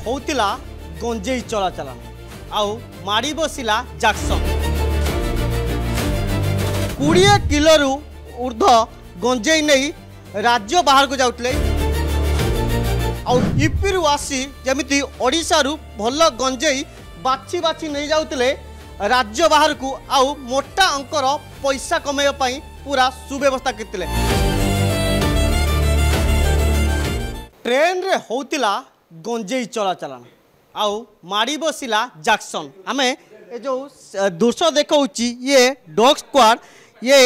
होतिला गंजेई चलाचलन आउ माड़ी बसिला Jackson 20 kilo ऊर्ध गंजेई नहीं राज्य बाहर को जाउतले यूपी रु आसी जमिति ओडिशा रु भल गंजेई बाछी बाछी नहीं जाउतले राज्य बाहर को आउ मोटा अंकर पैसा कमाइबा पई पूरा सुव्यवस्था करथिले। ट्रेन रे होतिला गंजेई चलाचलन आउ माड़ी बसिला जैक्सन आमे ए जो दृश्य देखौची ये डॉग स्क्वाड ये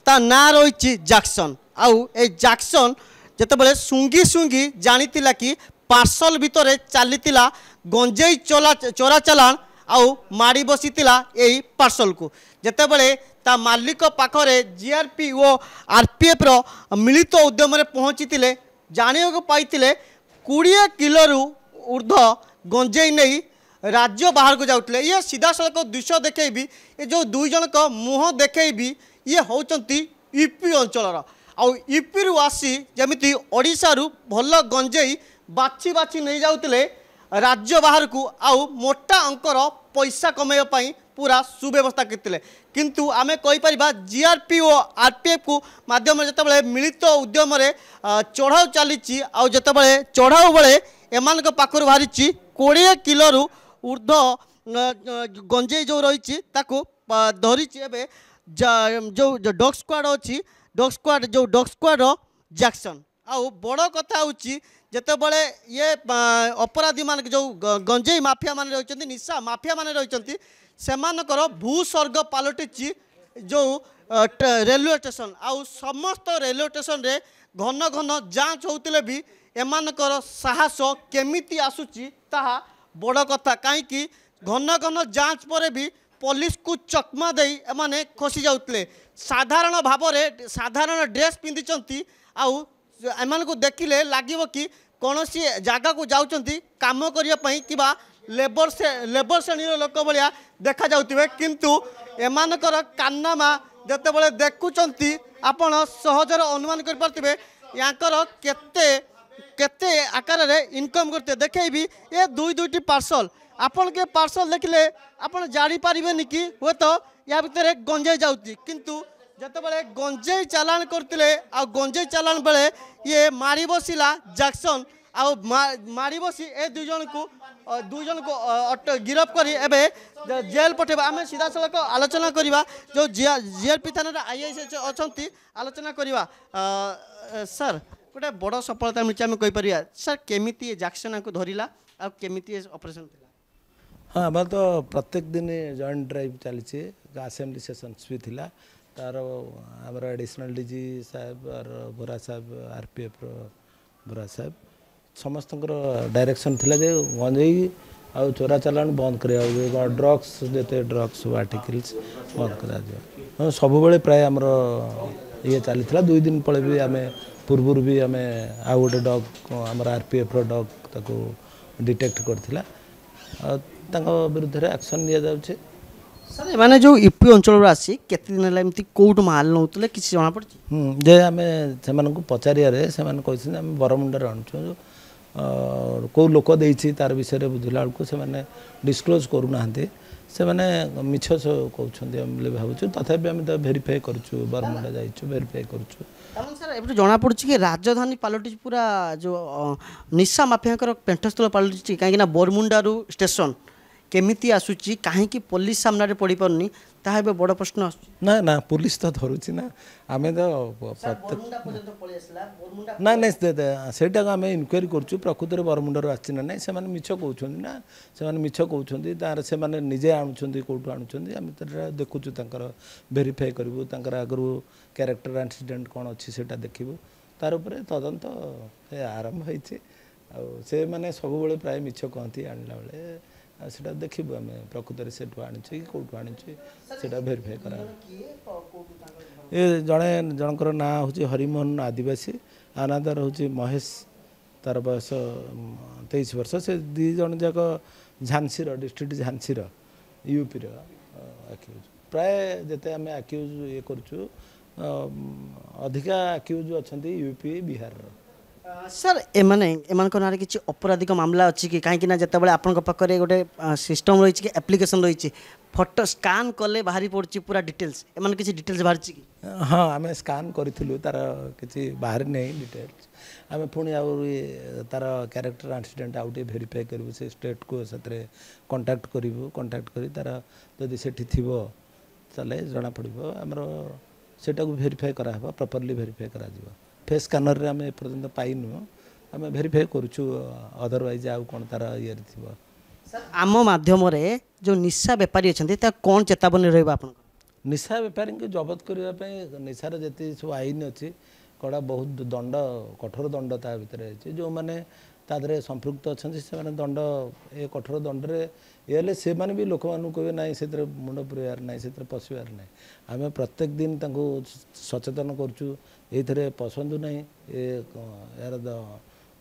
ता ना रही जैक्सन आउ ए जैक्सन जेतेबेले सुंगी सुंगी जानितिला कि पार्सल भितर चलीतिला गंजेई चोरा चलान आउ माड़ी बसीतिला एई पार्सल को जेतेबेले ता मालिक पाखरे जीआरपी और आरपीएफ रो मिलित उद्यम रे पहुंचीतिले जानियो को पाइतिले 20 किलो ऊर्ध गंजेई नहीं राज्य बाहर को जाउतले। ये सीधा सड़क दृश्य देखैबी ये जो दुई जन को मुह देखैबी ये होचंती यूपी अंचलर आउ यूपी रु आसी जमिति ओडिशा रु भल गंजेई बाछी बाछी नहीं जाउतले राज्य बाहर को आउ मोटा अंकर पैसा कमाइबा पई पूरा सुव्यवस्था करथिले किंतु आमे कहि परिबा जीआरपी और आरपीएफ को माध्यम जतबेले मिलित उद्यम रे चढ़ाऊ चलीची आउ जतबेले चढ़ाऊ बेले एमान को पाखर बाहरी 20 किलो ऊर्ध गंजेई जो रही ताको धरी जो डॉग स्क्वाड अच्छी डॉग स्क्वाड जैक्सन आउ बड़ कथा होची जेतेबेले ये अपराधी मान जो गंजेई माफिया मान रही निशा माफिया मान रही सेमानकर भूस्वर्ग पलटिची जो रेलवे स्टेशन आउ समस्त रेलवे स्टेशन रे घन घन जांच होतिले भी एमानकर साहस केमिति आसुची ताहा बड़ कथा कहीं घन घन जांच पर भी पुलिस को चकमा दे एमाने खसी जाउतले साधारण भाव में साधारण ड्रेस पिंधिचंती आउ एमान को देखिले लागिवो कि कौनसी जगह को जाउचंती काम करिया पई किबा लेबर श्रेणी लोक भलिया देखा जाउतिबे किंतु एमानकर कान्नामा जतेबेले देखुचंती आपण सहजर अनुमान कर पारतिबे यांकर केते आकार रे इनकम करते देखैबी ए दुईटी पार्सल आपण के पार्सल देखले आपण जानी पारिबेनी कि हो तो या भितर गंजेई जाउती किंतु जतेबेले गंजेई चालान करतिले आ गंजेई चालान बेले ये मारी बसिला जैक्सन आ मारी बसी ए दुई जन को गिरफ्त करी एबे जेल पठेबा आमे सीधा सड़क आलोचना करिबा जो जीआरपी थाना आईएएस अछंती आलोचना करिबा सर गोटे बड़ सफलता मिली आम कहीपर सर केमी जैक्सन को धरला आ केमी ऑपरेशन थिला। हाँ आम तो प्रत्येक दिन जॉइंट ड्राइव चली असेंबली सेशंस भी थिला तार आमर एडिशनल डीजी साहब और बोरा साहब आरपीएफ बोरा साहब समस्त डायरेक्शन थिला जे गंजेई आ चोरा चालान बंद करा ड्रग्स जेते ड्रग्स आर्टिकल्स बंद करा सब बेले प्राय आमर ये चली 2 दिन पड़े भी आम पूर्व भी आम आउ गोटे डग आमर आरपीएफ डग ताको डिटेक्ट करथिला विरुद्ध एक्शन लिया जाउछे। सर माने जो यूपी अंचल आसी केते दिन है एमती कोर्ट माल नौतले किसी जाना पड़छि जे आम से पचारिया रे से कहते आम बरमुंडा आणुछु कौ लोक देछि तार विषय रे बुझला को से डिस्क्लोज करूना से मिछ कहते भावुँ तथापि आम तो भेरीफाए करूँ बरमुंडा जाइछु भेरीफाए करूँ सर ए जना पड़ी कि राजधानी पलटि पूरा जो निशा माफिया पेंटस्थल पलटि कहीं बरमुंडा स्टेशन केमिति आसुची कहीं पुलिस सामने पड़ पारनी ताहा बड़ प्रश्न आस ना ना पुलिस तो धरुची ना आम तो ना ना सेटा आम इनक्वारी करूँ प्रकृत में बरमुंडार आसी ना ना से मिछ कहते ना से मिछ कहते तार से निजे आणुंट कौटू आणुंट आम देखुँ भेरीफाए करूँ आगु क्यारेक्टर एक्सीडेंट कौन अच्छी से देखू तार उपर तदंत आरंभ होसे मैंने सब प्राय मिछ कहती आणला बेले सेटा देखिबु आम प्रकृत में सेठू आनी कि कौटू आनी से भेरीफाए करा ये जड़े जनकर ना हूँ हरिमोहन आदिवासी आनादर हूँ महेश तार बयस 23 वर्ष से 2 जन जाक Jhansi district Jhansi UP accused प्राय जिते आम आक्यूज ये करूँ अधिका आक्यूज अच्छा यूपी बिहार सर एमान ना किसी अपराधिक मामला अच्छी कि कहीं जिते आपण पाखे गोटे सिस्टम रही कि एप्लिकेशन रही फोटो स्कान कले बाहरी पड़ी पूरा डिटेल्स एम किसी डिटेल्स बाहरी कि हाँ आम स्कान करूँ तार कि बाहर नहीं डिटेल्स आम पुणी तार क्यारेक्टर आक्सीडेंट आउ भेरीफाए करूँ से स्टेट को से कंटाक्ट करूँ कंटाक्ट कर तार जदि से चले जना पड़ो आमर सेटा को भेरीफाए करा प्रॉपर्ली भेरीफाए करा फेस स्कानर आम एपर्यंत पाइनु आम भेरीफाए करुचु अदरवाइज आउ कौन तार ये थी सर आम माध्यम जो निशा बेपारी अच्छा कौन चेतावनी रहा आप निशा बेपारी को जबत करने निशार जी सब आईन अच्छी कड़ा बहुत दंड कठोर दंड ता भर जो मैंने तादे संपृक्त अच्छा से दंड ये कठोर दंडे ये से मैंने भी लोक मानू कहे ना से मुंड पुरार ना से पशुआर ना आम प्रत्येक दिन सचेतन करुँ ये पसंद ना ये यार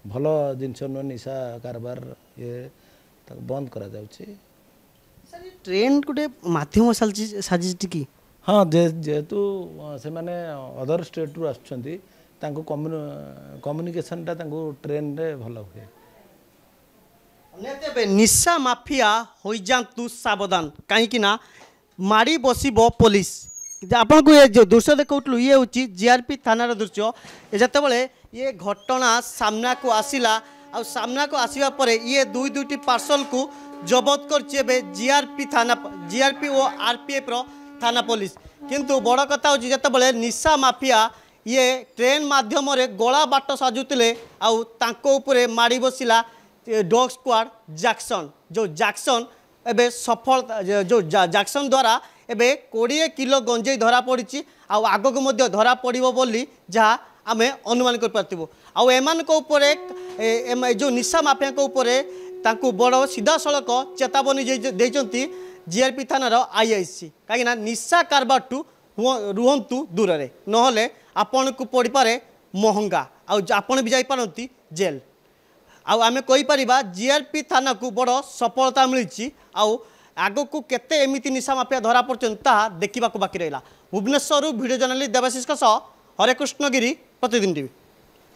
भल जिनस नुह निशा कारबार ये बंद करा ट्रेन गोटे मध्यम साजिश कि हाँ जेहेतु से माने अदर स्टेट रु आसुँच कम्युनिकेशनटा ट्रेन रे भल हुए निशा माफिया हो जातु सावधान कहीं माड़ी बसब पुलिस आपन को ये जो दृश्य देखा ये हूँ जीआरपी थानार दृश्य जितेबाला ये घटना सामना को आसला आ सामना को आसवा पर ये दुईटी पार्सल को जबत कर जीआरपी थाना जीआरपी और आरपीएफ थाना पुलिस किंतु बड़ कथा हूँ जितेबाला निशा माफिया ये ट्रेन माध्यम गला बाट साजुले आउे माड़ी बसला डॉग स्क्वाड जैक्सन जो जैक्सन एबे सफल जो जैक्सन द्वारा एबे 20 किलो गंजेई धरा पड़ी आग को धरा पड़ो बोली जहाँ आम अनुमान कर आउ एमान जो निशा माफिया तांकु बड़ सीधा सड़क चेतावनी देइचंती जीआरपी थानार आईआईसी कहीं निशा कारबार टू रुहतु दूर रे नहले आपण को पड़ पारे महंगा आपण भी जापारती जेल आमे कही परिबा जीआरपी थाना को बड़ सफलता मिली आग को केते एमिति निशा माफिया धरा पड़ता देखा बाकी रहा भुवनेश्वर वीडियो जर्नलिस्ट देवाशीष हरे कृष्ण गिरी प्रतिदिन टीवी।